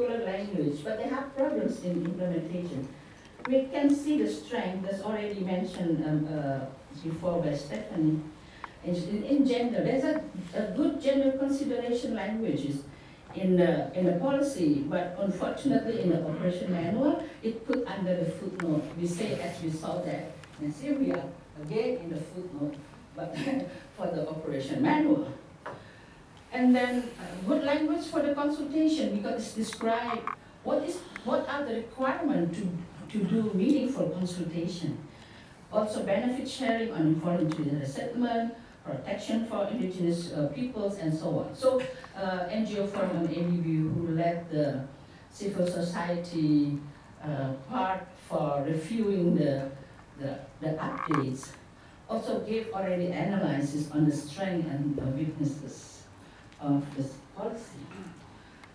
popular language, but they have problems in implementation. We can see the strength that's already mentioned before by Stephanie. In gender, there's a good gender consideration languages in the policy, but unfortunately in the operation manual, it put under the footnote. We say as we saw that, and here we are again in the footnote, but for the operation manual. And then good language for the consultation, because it's described what are the requirements to do meaningful consultation. Also benefit sharing on voluntary resettlement, protection for indigenous peoples, and so on. So NGO Forum on ADB, who led the civil society part for reviewing the updates, also gave already analysis on the strengths and weaknesses of this policy.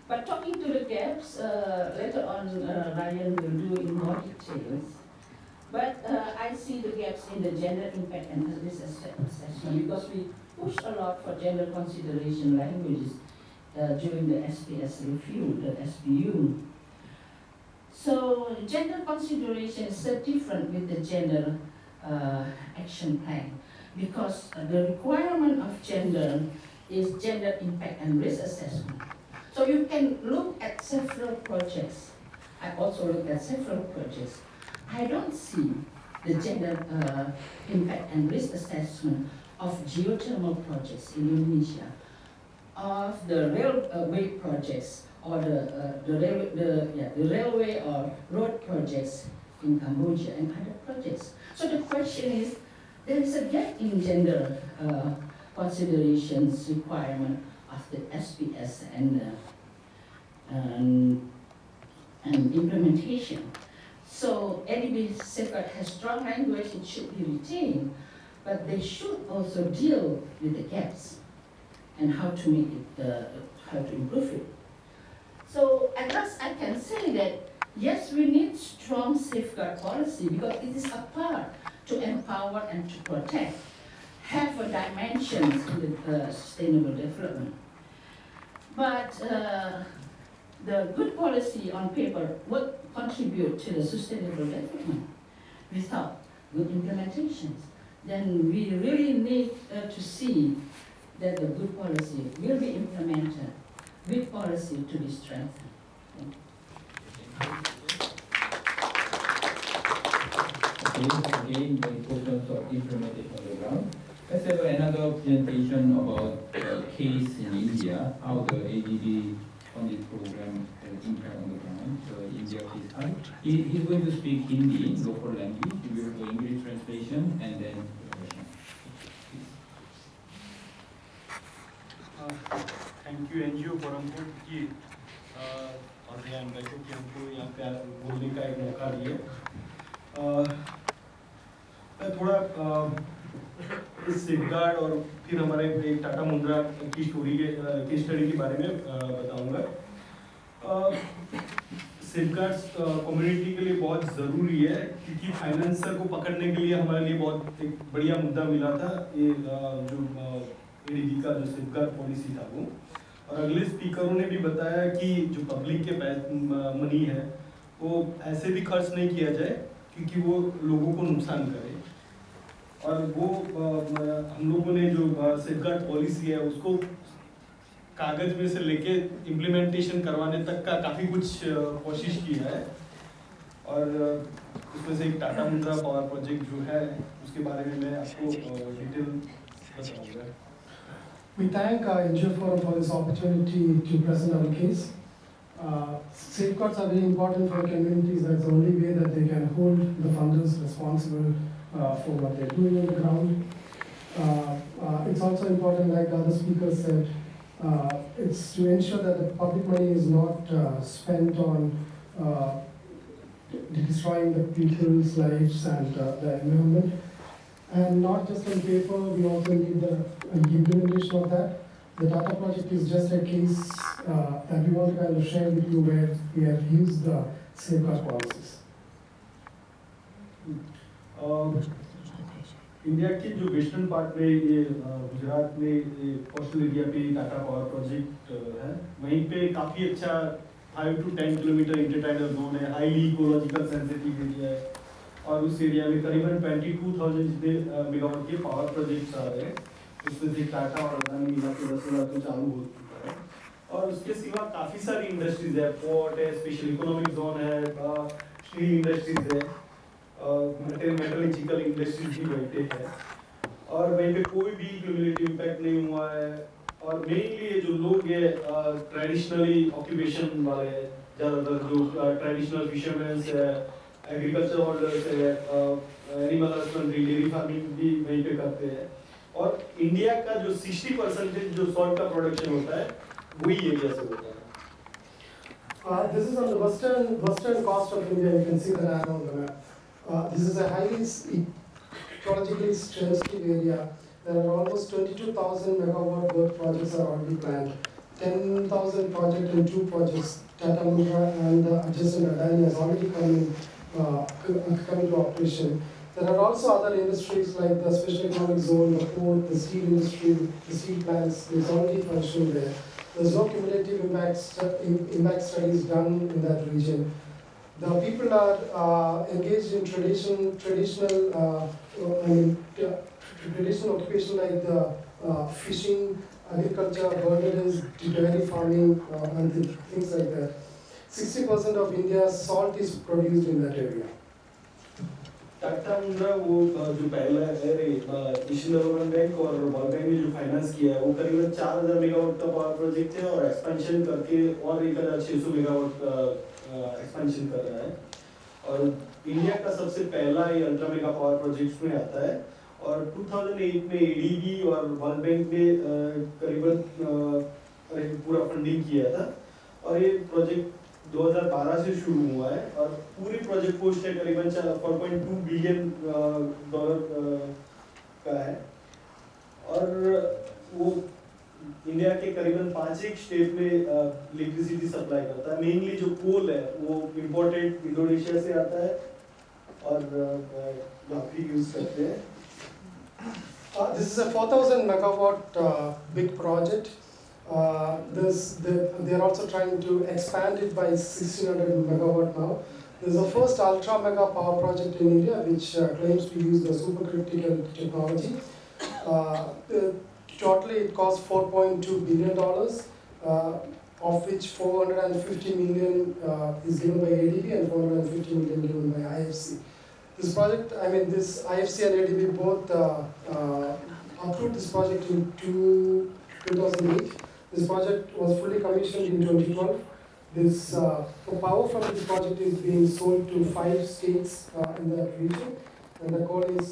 But talking to the gaps, later on Ryan will do in more details. But I see the gaps in the gender impact and risk assessment, because we pushed a lot for gender consideration languages during the SPS review, the SBU. So gender consideration is so different with the gender action plan, because the requirement of gender is gender impact and risk assessment. So you can look at several projects. I also looked at several projects. I don't see the gender impact and risk assessment of geothermal projects in Indonesia, of the railway projects, or the railway or road projects in Cambodia and other projects. So the question is, there is a gap in gender considerations requirement of the SPS and implementation. So ADB safeguard has strong language, it should be retained, but they should also deal with the gaps and how to make it, how to improve it. So at last I can say that yes, we need strong safeguard policy, because it is a part to empower and to protect, have a dimension in the sustainable development. But the good policy on paper would contribute to the sustainable development without good implementations. Then we really need to see that the good policy will be implemented, with policy to be strengthened. Okay, again, the importance of implementation on the ground. Let's have another presentation about a case in India, how the ADB funded program has impact on the ground. So India case. He's going to speak Hindi, local language. He will do English translation and then Russian. Thank you NGO forum को कि और यहाँ बैठो कि हमको यहाँ पे बोलने का एक मौका दिए। मैं थोड़ा इस सेफगार्ड और फिर हमारे एक टाटा मुंद्रा की स्टडी के बारे में बताऊंगा। सेफगार्ड्स कम्युनिटी के लिए बहुत ज़रूरी है, क्योंकि फाइनेंसर को पकड़ने के लिए हमारे लिए बहुत एक बढ़िया मुद्दा मिला था, ये जो एडीबी का जो सेफगार्ड पॉलिसी था वो। और अगले स्पीकरों ने भी बताया कि जो पब्लिक के मनी है वो ऐसे भी खर्च नहीं किया जाए क्योंकि वो लोगों को नुकसान करे। और वो हम लोगों ने जो सेफगार्ड पॉलिसी है उसको कागज में से लेके इम्प्लीमेंटेशन करवाने तक का काफ़ी कुछ कोशिश की है। और उसमें से एक टाटा मुंद्रा पावर प्रोजेक्ट जो है उसके बारे में मैं आपको डिटेल बताऊंगा। We thank NGO Forum for this opportunity to present our case. Safeguards are very important for communities. That's the only way that they can hold the funders responsible for what they're doing on the ground. It's also important, like the other speakers said, it's to ensure that the public money is not spent on destroying the people's lives and the environment. And not just on paper, we also need the implementation of that. The Tata project is just a case that we want to kind of share with you where we have used the safeguard policies. India के जो western part में ये गुजरात में coastal area पे Tata power project है, वहीं पे काफ़ी अच्छा 5 to 10 किलोमीटर इंटरटाइडल जोन है, हाईली इकोलॉजिकल सेंसिटिव एरिया है, और उस एरिया में करीबन 22,000 जितने मेगावाट के पावर प्रोजेक्ट्स आ रहे हैं, उसमें से टाटा और अदानी मिला के 10,000 तो चालू हो चुका है। और उसके सिवा काफ़ी सारी इंडस्ट्रीज है, पोर्ट है, स्पेशल इकोनॉमिक जोन है, स्टील इंडस्ट्रीज है, मेटलर्जिकल इंडस्ट्रीज भी बैठे हैं, और वहीं पे कोई भी क्यूमुलेटिव इम्पैक्ट नहीं हुआ है। और मेनली ये जो लोग ये ट्रेडिशनली ऑक्यूपेशन वाले हैं, ज़्यादातर जो ट्रेडिशनल फिशरमैन्स है, एग्रीकल्चर होल्डर्स है, एनिमल हस्बेंड्री, डेयरी फार्मिंग भी वहीं पे करते हैं। और इंडिया का जो 60% जो सॉल्ट का प्रोडक्शन होता है वही एरिया से होता है। This is on the western coast of India. You can see the arrow on the map. This is a highly ecologically sensitive area. There are almost 22,000 megawatt worth projects are already planned. 10,000 project and 2 projects, Tata Mundra and adjacent Adani has already come into operation. There are also other industries like the special economic zone, the port, the steel industry, the steel plants. There's already functioning there. There's no cumulative impact studies done in that region. The people are engaged in traditional occupation like the fishing, agriculture, bird dairy farming, and things like that. 60% of India's salt is produced in that area. Tata Mundra वो जो पहला है Asian development bank और world bank ने जो finance किया है वो करीबन 4,000 मेगावाट का पावर प्रोजेक्ट है, और एक्सपेंशन करके और 1,600 मेगावाट का एक्सपेंशन कर रहा है। और इंडिया का सबसे पहला ये अल्ट्रा मेगा पावर प्रोजेक्ट में आता है, और 2008 में एडीबी और वर्ल्ड बैंक ने करीबन पूरा फंडिंग किया था, और ये प्रोजेक्ट 2012 से शुरू हुआ है, और पूरी प्रोजेक्ट कॉस्ट है करीबन $4.2 बिलियन का है। और वो इंडिया के करीबन 5 स्टेट में इलेक्ट्रिसिटी सप्लाई करता है। मेनली जो कोल है वो इम्पोर्टेड इंडोनेशिया से आता है, और बाकी यूज करते हैं। This is a 4,000 megawatt big project. They are also trying to expand it by 1,600 megawatt now. This is the first ultra mega power project in India which claims to use the supercritical technology. Totally it costs $4.2 billion, of which 450 million is given by ADB and 450 million given by IFC. This project, this IFC and ADB both approved this project in 2008. This project was fully commissioned in 2012. The power from this project is being sold to 5 states in that region, and the call is